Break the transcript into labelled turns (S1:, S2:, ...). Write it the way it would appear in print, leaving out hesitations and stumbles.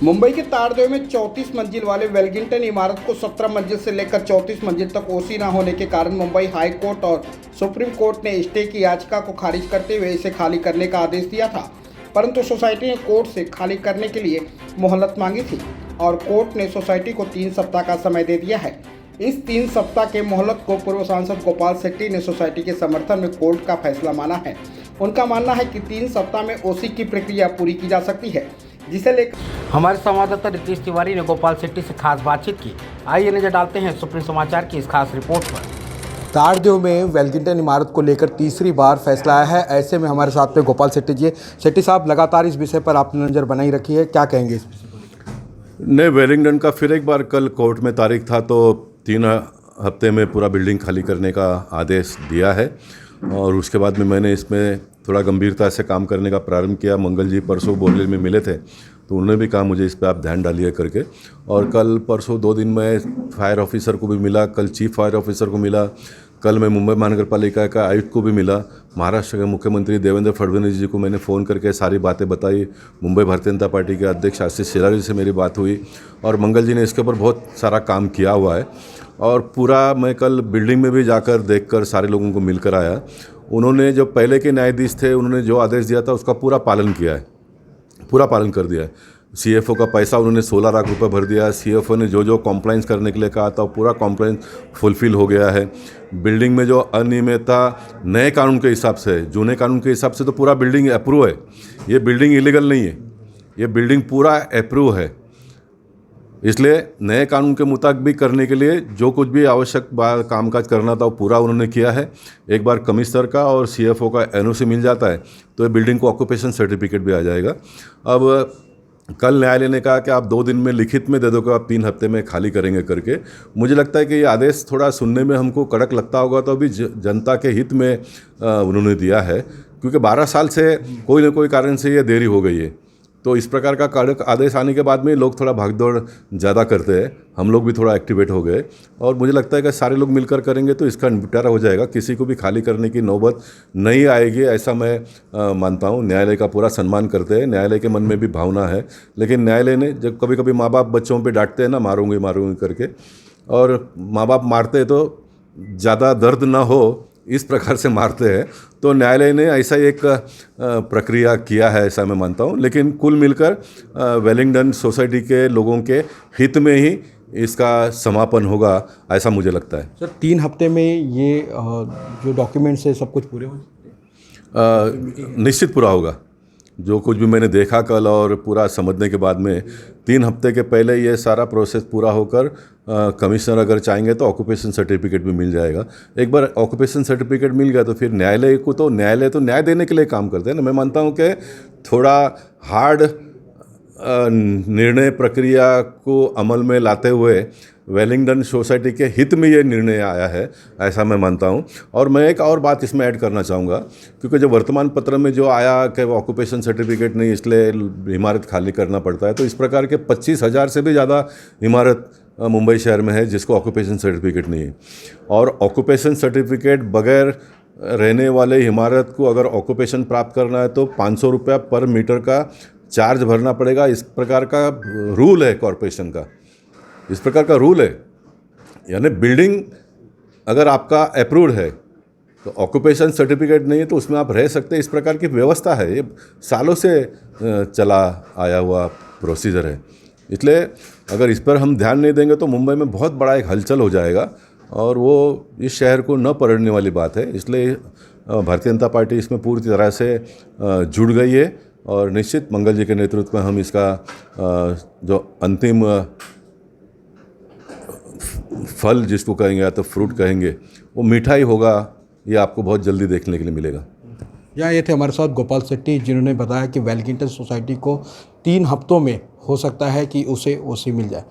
S1: मुंबई के तारदेव में 34 मंजिल वाले वेलिंगटन इमारत को 17 मंजिल से लेकर 34 मंजिल तक ओसी न होने के कारण मुंबई हाई कोर्ट और सुप्रीम कोर्ट ने स्टे की याचिका को खारिज करते हुए इसे खाली करने का आदेश दिया था। परंतु सोसाइटी ने कोर्ट से खाली करने के लिए मोहलत मांगी थी और कोर्ट ने सोसाइटी को 3 सप्ताह का समय दे दिया है। इस 3 सप्ताह के मोहलत को पूर्व सांसद गोपाल शेट्टी ने सोसाइटी के समर्थन में कोर्ट का फैसला माना है। उनका मानना है कि 3 सप्ताह में ओसी की प्रक्रिया पूरी की जा सकती है, जिसे लेकर
S2: हमारे संवाददाता रितेश तिवारी ने गोपाल शेट्टी से खास बातचीत की। आइए नजर डालते हैं सुप्रीम समाचार की इस खास रिपोर्ट पर।
S3: तारदेव में वेलिंगटन इमारत को लेकर तीसरी बार फैसला आया है। ऐसे में हमारे साथ में गोपाल शेट्टी जी। शेट्टी साहब, लगातार इस विषय पर आपने नज़र बनाई रखी है, क्या कहेंगे इस विषय पर?
S4: नहीं, वेलिंगटन का फिर एक बार कल कोर्ट में तारीख था तो 3 हफ्ते में पूरा बिल्डिंग खाली करने का आदेश दिया है और उसके बाद में मैंने इसमें थोड़ा गंभीरता से काम करने का प्रारंभ किया। मंगल जी परसों बोरले में मिले थे तो उन्होंने भी कहा मुझे इस पे आप ध्यान डालिए करके, और कल परसों 2 दिन में फायर ऑफिसर को भी मिला, कल चीफ फायर ऑफिसर को मिला, कल मैं मुंबई महानगर पालिका का आयुक्त को भी मिला, महाराष्ट्र के मुख्यमंत्री देवेंद्र फडणवीस जी को मैंने फ़ोन करके सारी बातें बताई, मुंबई भारतीय जनता पार्टी के अध्यक्ष आशीष शेलार जी से मेरी बात हुई और मंगल जी ने इसके ऊपर बहुत सारा काम किया हुआ है और पूरा मैं कल बिल्डिंग में भी जाकर देखकर सारे लोगों को मिलकर आया। उन्होंने जो पहले के न्यायाधीश थे उन्होंने जो आदेश दिया था उसका पूरा पालन किया है, पूरा पालन कर दिया है। सीएफओ का पैसा उन्होंने 16 लाख रुपए भर दिया। सीएफओ ने जो जो कॉम्प्लाइंस करने के लिए कहा था पूरा कॉम्प्लाइंस फुलफिल हो गया है। बिल्डिंग में जो अनियमितता नए कानून के हिसाब से, जूने कानून के हिसाब से तो पूरा बिल्डिंग अप्रूव है, ये बिल्डिंग इलीगल नहीं है, ये बिल्डिंग पूरा अप्रूव है। इसलिए नए कानून के मुताबिक भी करने के लिए जो कुछ भी आवश्यक कामकाज करना था वो पूरा उन्होंने किया है। एक बार कमिश्नर का और सीएफओ का एनओसी मिल जाता है तो ये बिल्डिंग को ऑक्यूपेशन सर्टिफिकेट भी आ जाएगा। अब कल न्यायालय ने कहा कि आप 2 दिन में लिखित में दे दो कि आप 3 हफ्ते में खाली करेंगे करके। मुझे लगता है कि ये आदेश थोड़ा सुनने में हमको कड़क लगता होगा तो अभी जनता के हित में उन्होंने दिया है, क्योंकि 12 साल से कोई ना कोई कारण से ये देरी हो गई है। तो इस प्रकार का कड़क आदेश आने के बाद में लोग थोड़ा भागदौड़ ज़्यादा करते हैं, हम लोग भी थोड़ा एक्टिवेट हो गए और मुझे लगता है कि सारे लोग मिलकर करेंगे तो इसका निपटारा हो जाएगा, किसी को भी खाली करने की नौबत नहीं आएगी, ऐसा मैं मानता हूँ। न्यायालय का पूरा सम्मान करते हैं, न्यायालय के मन में भी भावना है, लेकिन न्यायालय ने जब कभी कभी माँ बाप बच्चों पर डांटते हैं ना, मारूंगी मारूंगी करके, और माँ बाप मारते हैं तो ज़्यादा दर्द ना हो इस प्रकार से मारते हैं, तो न्यायालय ने ऐसा एक प्रक्रिया किया है, ऐसा मैं मानता हूँ। लेकिन कुल मिलकर वेलिंगटन सोसाइटी के लोगों के हित में ही इसका समापन होगा, ऐसा मुझे लगता है।
S3: सर, 3 हफ्ते में ये जो डॉक्यूमेंट्स है सब कुछ पूरे हो
S4: निश्चित पूरा होगा। जो कुछ भी मैंने देखा कल और पूरा समझने के बाद में 3 हफ्ते के पहले ये सारा प्रोसेस पूरा होकर कमिश्नर अगर चाहेंगे तो ऑक्यूपेशन सर्टिफिकेट भी मिल जाएगा। एक बार ऑक्यूपेशन सर्टिफिकेट मिल गया तो फिर न्यायालय को तो न्याय देने के लिए काम करते हैं ना। मैं मानता हूँ कि थोड़ा हार्ड निर्णय प्रक्रिया को अमल में लाते हुए वेलिंगटन सोसाइटी के हित में ये निर्णय आया है, ऐसा मैं मानता हूँ। और मैं एक और बात इसमें ऐड करना चाहूँगा, क्योंकि जो वर्तमान पत्र में जो आया कि ऑक्यूपेशन सर्टिफिकेट नहीं इसलिए इमारत खाली करना पड़ता है, तो इस प्रकार के 25,000 से भी ज़्यादा इमारत मुंबई शहर में है जिसको ऑक्यूपेशन सर्टिफिकेट नहीं है। और ऑक्यूपेशन सर्टिफिकेट बगैर रहने वाले इमारत को अगर ऑक्यूपेशन प्राप्त करना है तो 500 रुपया पर मीटर का चार्ज भरना पड़ेगा। इस प्रकार का रूल है कॉरपोरेशन का, इस प्रकार का रूल है। यानी बिल्डिंग अगर आपका अप्रूव्ड है तो ऑक्यूपेशन सर्टिफिकेट नहीं है तो उसमें आप रह सकते हैं, इस प्रकार की व्यवस्था है। ये सालों से चला आया हुआ प्रोसीजर है। इसलिए अगर इस पर हम ध्यान नहीं देंगे तो मुंबई में बहुत बड़ा एक हलचल हो जाएगा और वो इस शहर को न पड़ने वाली बात है। इसलिए भारतीय जनता पार्टी इसमें पूरी तरह से जुड़ गई है और निश्चित मंगल जी के नेतृत्व में हम इसका जो अंतिम फल जिसको कहेंगे या तो फ्रूट कहेंगे वो मीठा ही होगा, ये आपको बहुत जल्दी देखने के लिए मिलेगा।
S3: यहाँ ये थे हमारे साथ गोपाल शेट्टी, जिन्होंने बताया कि वेलिंगटन सोसाइटी को 3 हफ्तों में हो सकता है कि उसे ओसी मिल जाए।